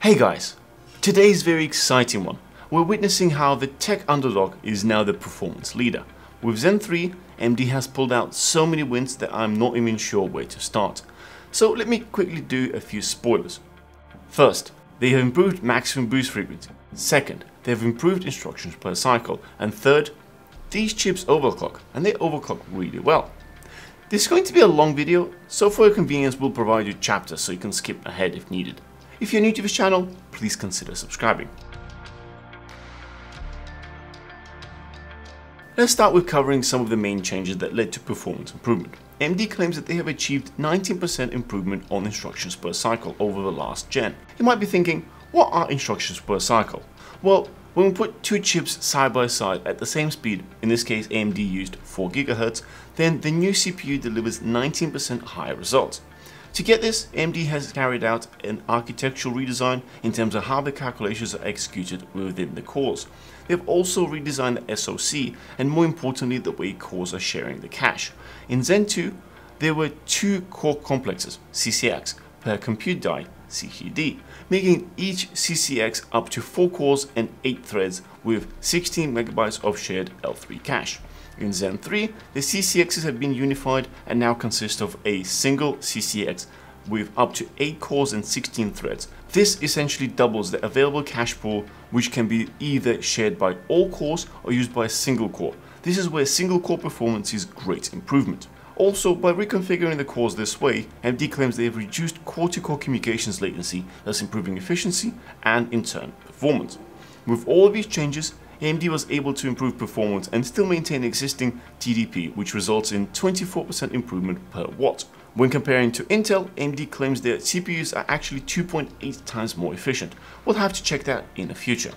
Hey guys, today's very exciting one. We're witnessing how the tech underdog is now the performance leader. With Zen 3, AMD has pulled out so many wins that I'm not even sure where to start. So let me quickly do a few spoilers. First, they have improved maximum boost frequency. Second, they have improved instructions per cycle. And third, these chips overclock, and they overclock really well. This is going to be a long video, so for your convenience we'll provide you chapters so you can skip ahead if needed. If you're new to this channel, please consider subscribing. Let's start with covering some of the main changes that led to performance improvement. AMD claims that they have achieved 19% improvement on instructions per cycle over the last gen. You might be thinking, what are instructions per cycle? Well, when we put two chips side by side at the same speed, in this case AMD used 4 GHz, then the new CPU delivers 19% higher results. To get this, AMD has carried out an architectural redesign in terms of how the calculations are executed within the cores. They have also redesigned the SoC and, more importantly, the way cores are sharing the cache. In Zen 2, there were 2 core complexes, CCX, per compute die, CCD, making each CCX up to 4 cores and 8 threads with 16 MB of shared L3 cache. In Zen 3, the CCXs have been unified and now consist of a single CCX with up to 8 cores and 16 threads. This essentially doubles the available cache pool, which can be either shared by all cores or used by a single core. This is where single core performance is great improvement. Also, by reconfiguring the cores this way, AMD claims they have reduced core-to-core communications latency, thus improving efficiency and, in turn, performance. With all of these changes, AMD was able to improve performance and still maintain existing TDP, which results in 24% improvement per watt. When comparing to Intel, AMD claims their CPUs are actually 2.8 times more efficient. We'll have to check that in the future.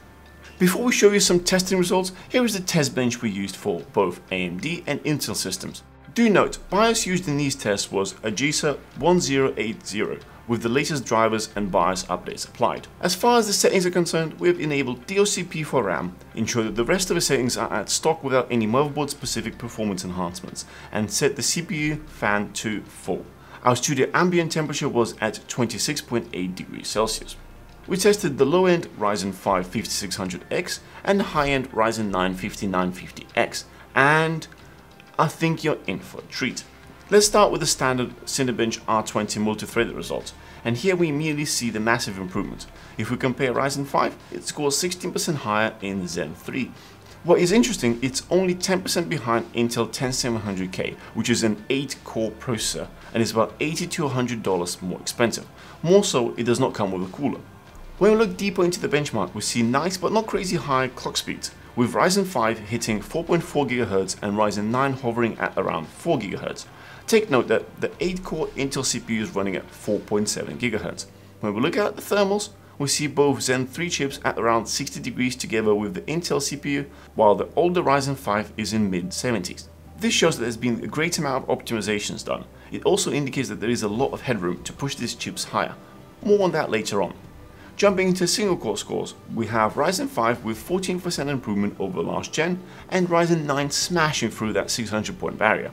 Before we show you some testing results, here is the test bench we used for both AMD and Intel systems. Do note, BIOS used in these tests was ASUS 1080, with the latest drivers and BIOS updates applied. As far as the settings are concerned, we have enabled DLCP for RAM, ensure that the rest of the settings are at stock without any motherboard specific performance enhancements, and set the CPU fan to full. Our studio ambient temperature was at 26.8 degrees Celsius. We tested the low-end Ryzen 5 5600X and the high-end Ryzen 9 5950X, and I think you're in for a treat. Let's start with the standard Cinebench R20 multi-threaded results, and here we immediately see the massive improvement. If we compare Ryzen 5, it scores 16% higher in Zen 3. What is interesting, it's only 10% behind Intel 10700K, which is an 8-core processor and is about $80 to $100 more expensive. More so, it does not come with a cooler. When we look deeper into the benchmark, we see nice but not crazy high clock speeds, with Ryzen 5 hitting 4.4 GHz and Ryzen 9 hovering at around 4 GHz. Take note that the 8-core Intel CPU is running at 4.7 GHz. When we look at the thermals, we see both Zen 3 chips at around 60 degrees together with the Intel CPU, while the older Ryzen 5 is in mid-70s. This shows that there's been a great amount of optimizations done. It also indicates that there is a lot of headroom to push these chips higher. More on that later on. Jumping into single core scores, we have Ryzen 5 with 14% improvement over last gen and Ryzen 9 smashing through that 600 point barrier.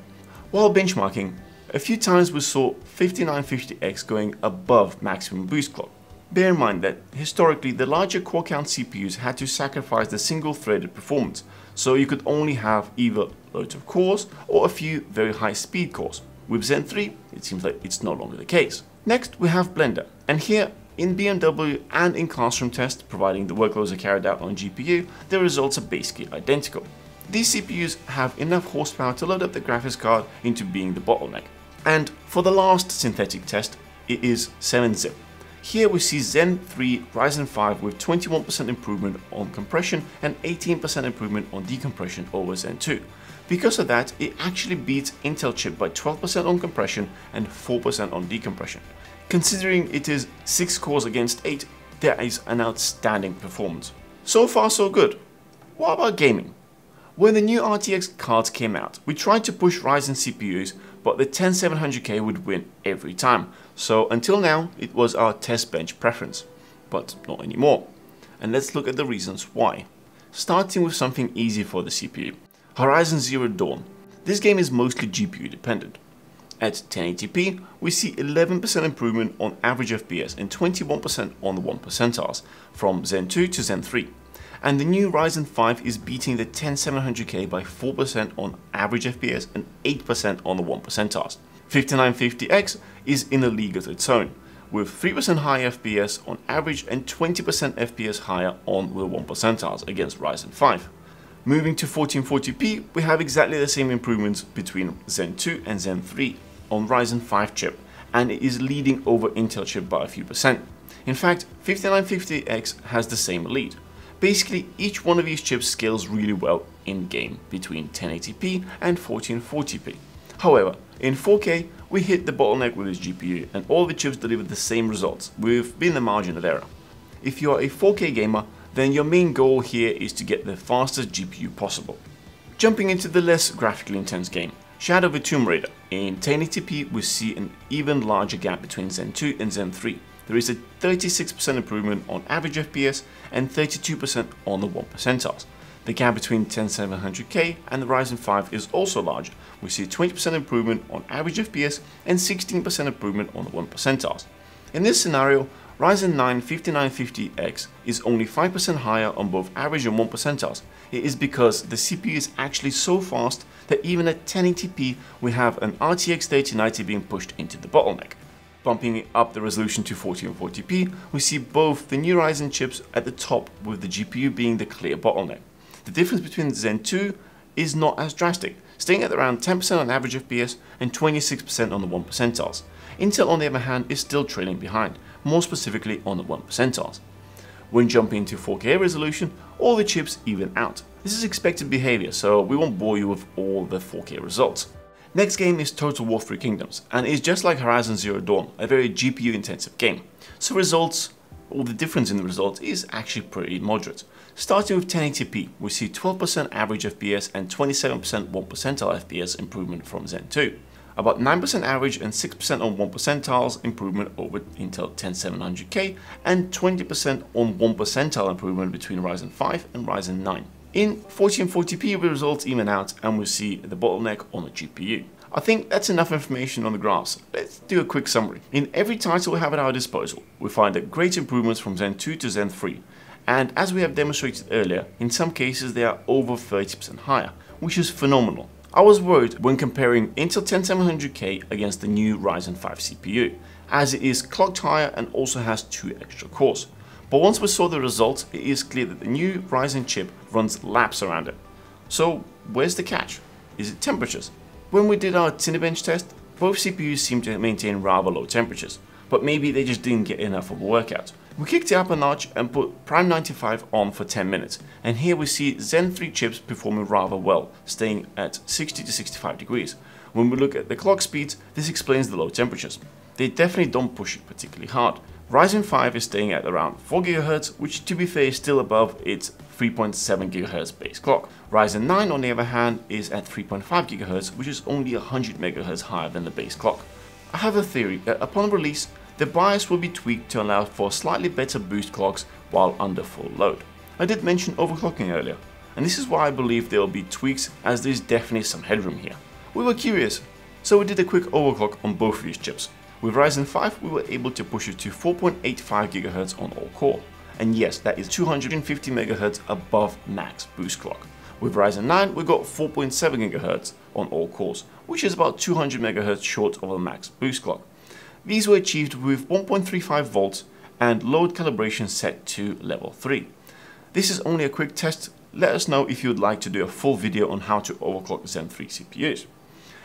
While benchmarking, a few times we saw 5950X going above maximum boost clock. Bear in mind that historically the larger core count CPUs had to sacrifice the single threaded performance, so you could only have either loads of cores or a few very high speed cores. With Zen 3, it seems like it's no longer the case. Next we have Blender, and here in BMW and in classroom tests, providing the workloads are carried out on GPU, the results are basically identical. These CPUs have enough horsepower to load up the graphics card into being the bottleneck. And for the last synthetic test, it is 7-zip. Here we see Zen 3 Ryzen 5 with 21% improvement on compression and 18% improvement on decompression over Zen 2. Because of that, it actually beats Intel chip by 12% on compression and 4% on decompression. Considering it is 6 cores against 8, that is an outstanding performance. So far so good. What about gaming? When the new RTX cards came out, we tried to push Ryzen CPUs, but the 10700K would win every time. So until now, it was our test bench preference, but not anymore. And let's look at the reasons why. Starting with something easy for the CPU. Horizon Zero Dawn. This game is mostly GPU dependent. At 1080p, we see 11% improvement on average FPS and 21% on the 1 percentiles from Zen 2 to Zen 3. And the new Ryzen 5 is beating the 10700K by 4% on average FPS and 8% on the 1 percentiles. 5950X is in a league of its own, with 3% higher FPS on average and 20% FPS higher on the 1 percentiles against Ryzen 5. Moving to 1440p, we have exactly the same improvements between Zen 2 and Zen 3 on Ryzen 5 chip, and it is leading over Intel chip by a few percent. In fact, 5950X has the same lead. Basically, each one of these chips scales really well in game between 1080p and 1440p. However, in 4K, we hit the bottleneck with this GPU, and all the chips delivered the same results, within the margin of error. If you are a 4K gamer, then your main goal here is to get the fastest GPU possible. Jumping into the less graphically intense game, Shadow of the Tomb Raider. In 1080p, we see an even larger gap between Zen 2 and Zen 3. There is a 36% improvement on average FPS and 32% on the 1 percentiles. The gap between 10700K and the Ryzen 5 is also larger. We see 20% improvement on average FPS and 16% improvement on the 1 percentiles. In this scenario, Ryzen 9 5950X is only 5% higher on both average and 1 percentiles. It is because the CPU is actually so fast that even at 1080p we have an RTX 3090 being pushed into the bottleneck. Bumping up the resolution to 1440p, we see both the new Ryzen chips at the top with the GPU being the clear bottleneck. The difference between Zen 2 is not as drastic, staying at around 10% on average FPS and 26% on the 1 percentiles. Intel on the other hand is still trailing behind, more specifically on the 1 percentiles. When jumping to 4K resolution, all the chips even out. This is expected behavior, so we won't bore you with all the 4K results. Next game is Total War 3 Kingdoms, and is just like Horizon Zero Dawn, a very GPU intensive game. So results, or the difference in the results, is actually pretty moderate. Starting with 1080p, we see 12% average FPS and 27% 1 percentile FPS improvement from Zen 2. About 9% average and 6% on 1 percentiles improvement over Intel 10700K and 20% on 1 percentile improvement between Ryzen 5 and Ryzen 9. In 1440p the results even out and we see the bottleneck on the GPU. I think that's enough information on the graphs. Let's do a quick summary. In every title we have at our disposal, we find that great improvements from Zen 2 to Zen 3. And as we have demonstrated earlier, in some cases they are over 30% higher, which is phenomenal. I was worried when comparing Intel 10700K against the new Ryzen 5 CPU, as it is clocked higher and also has 2 extra cores. But once we saw the results, it is clear that the new Ryzen chip runs laps around it. So where's the catch? Is it temperatures? When we did our Cinebench test, both CPUs seemed to maintain rather low temperatures, but maybe they just didn't get enough of a workout. We kicked it up a notch and put Prime 95 on for 10 minutes, and here we see Zen 3 chips performing rather well, staying at 60 to 65 degrees. When we look at the clock speeds, this explains the low temperatures. They definitely don't push it particularly hard. Ryzen 5 is staying at around 4 GHz, which to be fair is still above its 3.7 GHz base clock. Ryzen 9 on the other hand is at 3.5 GHz, which is only 100 MHz higher than the base clock. I have a theory that upon release, the BIOS will be tweaked to allow for slightly better boost clocks while under full load. I did mention overclocking earlier, and this is why I believe there will be tweaks, as there is definitely some headroom here. We were curious, so we did a quick overclock on both of these chips. With Ryzen 5 we were able to push it to 4.85 GHz on all core, and yes, that is 250 MHz above max boost clock. With Ryzen 9 we got 4.7 GHz on all cores, which is about 200 MHz short of a max boost clock. These were achieved with 1.35 volts and load calibration set to level 3. This is only a quick test. Let us know if you would like to do a full video on how to overclock Zen 3 CPUs.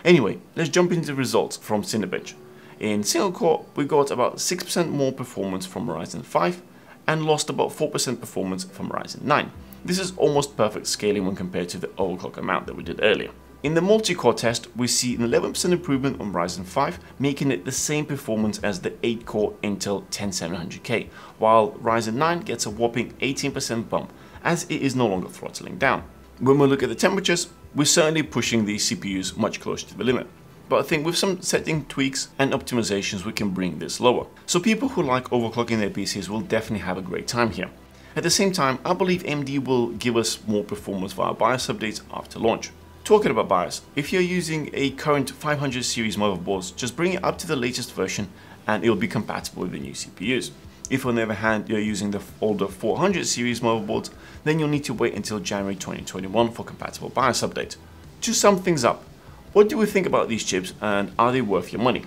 Anyway, let's jump into the results from Cinebench. In single core, we got about 6% more performance from Ryzen 5 and lost about 4% performance from Ryzen 9. This is almost perfect scaling when compared to the overclock amount that we did earlier. In the multi-core test, we see an 11% improvement on Ryzen 5, making it the same performance as the 8-core Intel 10700K, while Ryzen 9 gets a whopping 18% bump, as it is no longer throttling down. When we look at the temperatures, we're certainly pushing these CPUs much closer to the limit. But I think with some setting tweaks and optimizations we can bring this lower. So people who like overclocking their PCs will definitely have a great time here. At the same time, I believe AMD will give us more performance via BIOS updates after launch. Talking about BIOS, if you're using a current 500 series motherboards, just bring it up to the latest version and it'll be compatible with the new CPUs. If on the other hand you're using the older 400 series motherboards, then you'll need to wait until January 2021 for compatible BIOS updates. To sum things up, what do we think about these chips and are they worth your money?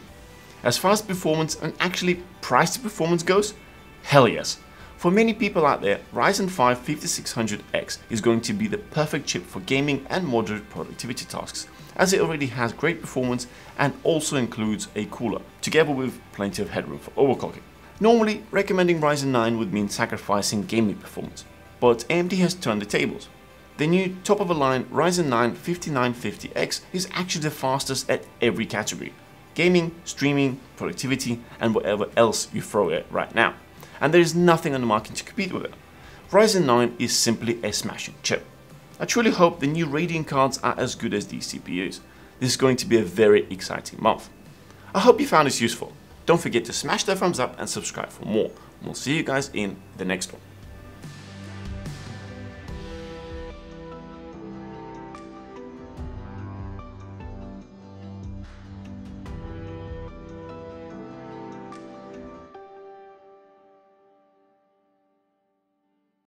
As far as performance and actually price to performance goes, hell yes. For many people out there, Ryzen 5 5600X is going to be the perfect chip for gaming and moderate productivity tasks, as it already has great performance and also includes a cooler, together with plenty of headroom for overclocking. Normally, recommending Ryzen 9 would mean sacrificing gaming performance, but AMD has turned the tables. The new top-of-the-line Ryzen 9 5950X is actually the fastest at every category: gaming, streaming, productivity, and whatever else you throw at right now. And there is nothing on the market to compete with it. Ryzen 9 is simply a smashing chip. I truly hope the new Radeon cards are as good as these CPUs. This is going to be a very exciting month. I hope you found this useful. Don't forget to smash that thumbs up and subscribe for more. We'll see you guys in the next one.